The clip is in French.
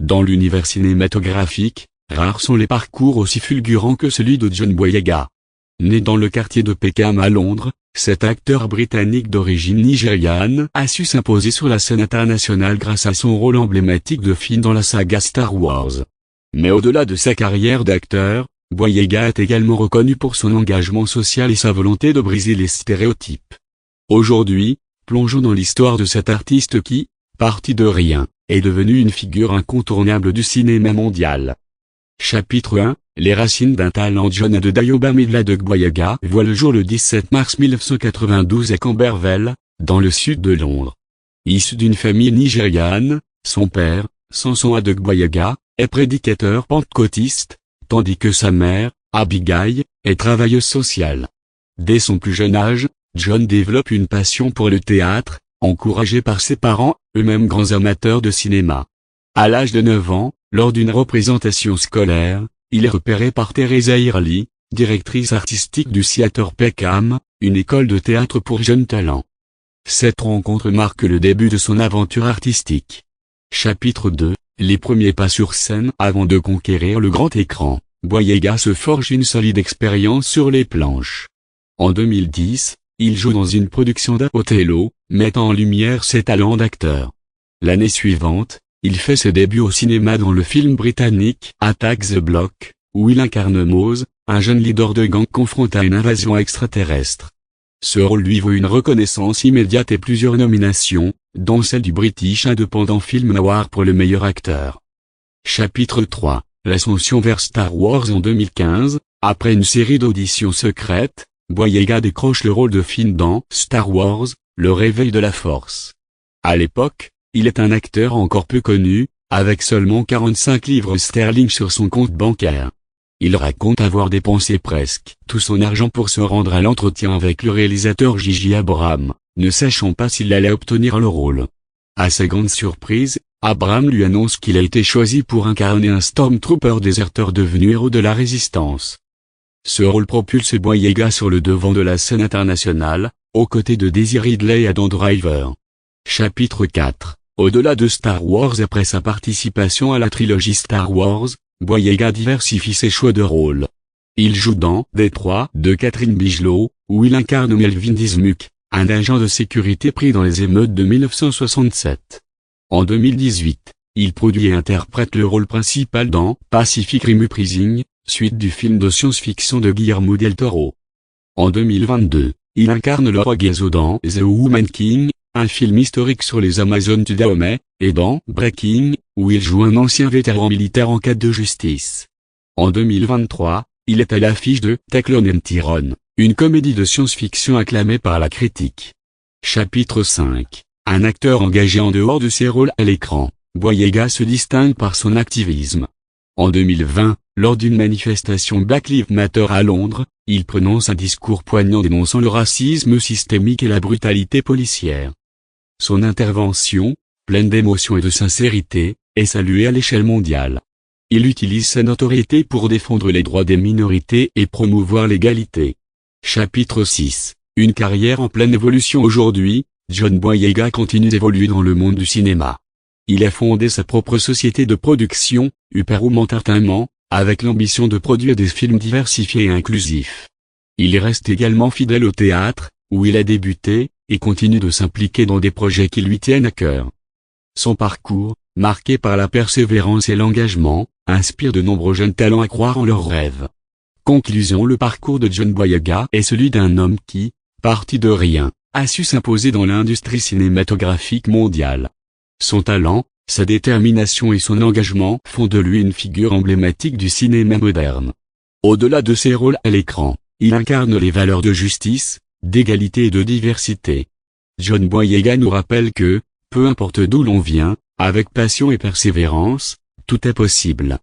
Dans l'univers cinématographique, rares sont les parcours aussi fulgurants que celui de John Boyega. Né dans le quartier de Peckham à Londres, cet acteur britannique d'origine nigériane a su s'imposer sur la scène internationale grâce à son rôle emblématique de Finn dans la saga Star Wars. Mais au-delà de sa carrière d'acteur, Boyega est également reconnu pour son engagement social et sa volonté de briser les stéréotypes. Aujourd'hui, plongeons dans l'histoire de cet artiste qui, parti de rien, est devenu une figure incontournable du cinéma mondial. Chapitre 1. Les racines d'un talent. John Adedayo Bamidele Boyega voit le jour le 17 mars 1992 à Camberwell, dans le sud de Londres. Issu d'une famille nigériane, son père, Samson Adegboyega, est prédicateur pentecôtiste, tandis que sa mère, Abigail, est travailleuse sociale. Dès son plus jeune âge, John développe une passion pour le théâtre, encouragé par ses parents, eux-mêmes grands amateurs de cinéma. À l'âge de 9 ans, lors d'une représentation scolaire, il est repéré par Teresa Early, directrice artistique du Theatre Peckham, une école de théâtre pour jeunes talents. Cette rencontre marque le début de son aventure artistique. Chapitre 2. Les premiers pas sur scène. Avant de conquérir le grand écran, Boyega se forge une solide expérience sur les planches. En 2010, il joue dans une production d'Othello, mettant en lumière ses talents d'acteur. L'année suivante, il fait ses débuts au cinéma dans le film britannique Attack the Block, où il incarne Mose, un jeune leader de gang confronté à une invasion extraterrestre. Ce rôle lui vaut une reconnaissance immédiate et plusieurs nominations, dont celle du British Independent Film Award pour le meilleur acteur. Chapitre 3. L'ascension vers Star Wars. En 2015, après une série d'auditions secrètes, Boyega décroche le rôle de Finn dans Star Wars, le réveil de la Force. À l'époque, il est un acteur encore peu connu, avec seulement 45 livres sterling sur son compte bancaire. Il raconte avoir dépensé presque tout son argent pour se rendre à l'entretien avec le réalisateur J.J. Abrams, ne sachant pas s'il allait obtenir le rôle. À sa grande surprise, Abrams lui annonce qu'il a été choisi pour incarner un Stormtrooper déserteur devenu héros de la Résistance. Ce rôle propulse Boyega sur le devant de la scène internationale, aux côtés de Daisy Ridley et Adam Driver. Chapitre 4. Au-delà de Star Wars. Après sa participation à la trilogie Star Wars, Boyega diversifie ses choix de rôle. Il joue dans Détroit de Catherine Bigelow, où il incarne Melvin Dismuke, un agent de sécurité pris dans les émeutes de 1967. En 2018, il produit et interprète le rôle principal dans Pacific Rim Uprising, suite du film de science-fiction de Guillermo del Toro. En 2022, il incarne le roi Gezo dans The Woman King, un film historique sur les Amazones du Dahomey, et dans Breaking, où il joue un ancien vétéran militaire en quête de justice. En 2023, il est à l'affiche de Teclon and Tyrone, une comédie de science-fiction acclamée par la critique. Chapitre 5. Un acteur engagé en dehors de ses rôles à l'écran, Boyega se distingue par son activisme. En 2020, lors d'une manifestation Black Lives Matter à Londres, il prononce un discours poignant dénonçant le racisme systémique et la brutalité policière. Son intervention, pleine d'émotion et de sincérité, est saluée à l'échelle mondiale. Il utilise sa notoriété pour défendre les droits des minorités et promouvoir l'égalité. Chapitre 6. Une carrière en pleine évolution. Aujourd'hui, John Boyega continue d'évoluer dans le monde du cinéma. Il a fondé sa propre société de production, Upperroom Entertainment, avec l'ambition de produire des films diversifiés et inclusifs. Il reste également fidèle au théâtre, où il a débuté, et continue de s'impliquer dans des projets qui lui tiennent à cœur. Son parcours, marqué par la persévérance et l'engagement, inspire de nombreux jeunes talents à croire en leurs rêves. Conclusion. Le parcours de John Boyega est celui d'un homme qui, parti de rien, a su s'imposer dans l'industrie cinématographique mondiale. Son talent, sa détermination et son engagement font de lui une figure emblématique du cinéma moderne. Au-delà de ses rôles à l'écran, il incarne les valeurs de justice, d'égalité et de diversité. John Boyega nous rappelle que, peu importe d'où l'on vient, avec passion et persévérance, tout est possible.